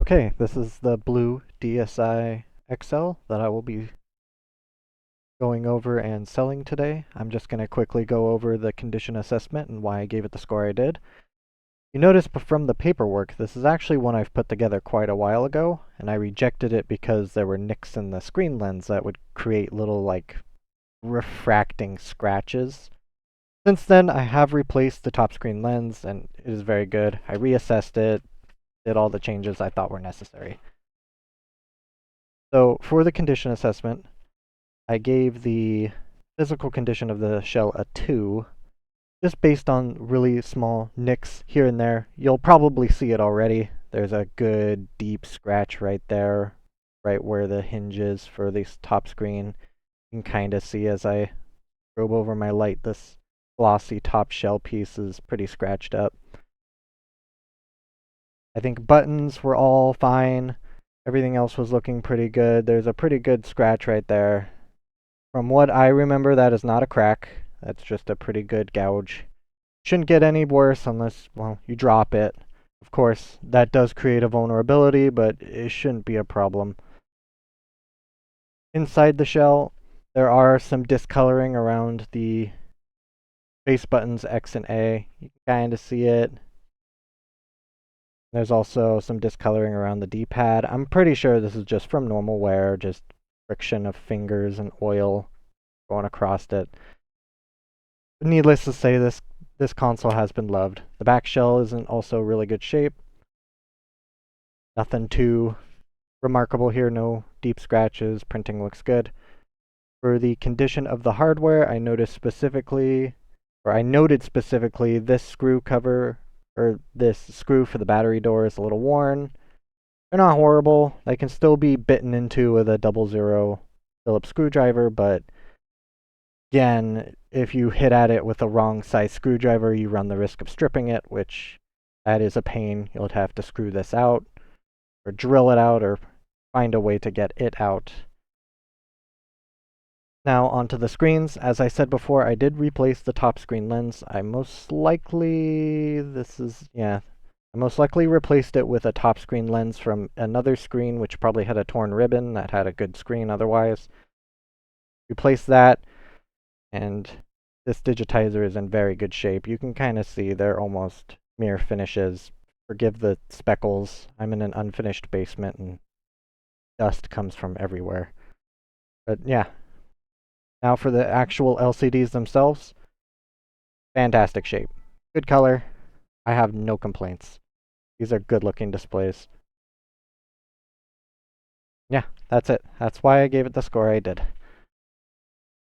Okay, this is the blue DSi XL that I will be going over and selling today. I'm just going to quickly go over the condition assessment and why I gave it the score I did. You notice from the paperwork, this is actually one I've put together quite a while ago, and I rejected it because there were nicks in the screen lens that would create little, like, refracting scratches. Since then, I have replaced the top screen lens, and it is very good. I reassessed it, did all the changes I thought were necessary. So for the condition assessment, I gave the physical condition of the shell a 2, just based on really small nicks here and there. You'll probably see it already. There's a good deep scratch right there, right where the hinge is for this top screen. You can kind of see as I probe over my light, this glossy top shell piece is pretty scratched up. I think buttons were all fine. Everything else was looking pretty good. There's a pretty good scratch right there. From what I remember, that is not a crack. That's just a pretty good gouge. Shouldn't get any worse unless, well, you drop it. Of course, that does create a vulnerability, but it shouldn't be a problem. Inside the shell, there are some discoloring around the face buttons X and A. You can kind of see it. There's also some discoloring around the D-pad. I'm pretty sure this is just from normal wear, just friction of fingers and oil going across it. Needless to say, this console has been loved. The back shell is in also really good shape. Nothing too remarkable here, no deep scratches, printing looks good. For the condition of the hardware, I noted specifically this screw cover, or this screw for the battery door is a little worn. They're not horrible. They can still be bitten into with a 00 Phillips screwdriver, but again, if you hit at it with a wrong size screwdriver, you run the risk of stripping it, which that is a pain. You'll have to screw this out, or drill it out, or find a way to get it out. Now onto the screens. As I said before, I did replace the top screen lens. I most likely replaced it with a top screen lens from another screen, which probably had a torn ribbon that had a good screen otherwise. Replace that, and this digitizer is in very good shape. You can kind of see they're almost mirror finishes. Forgive the speckles. I'm in an unfinished basement and dust comes from everywhere. But yeah. Now for the actual LCDs themselves. Fantastic shape. Good color. I have no complaints. These are good looking displays. Yeah, that's it. That's why I gave it the score I did.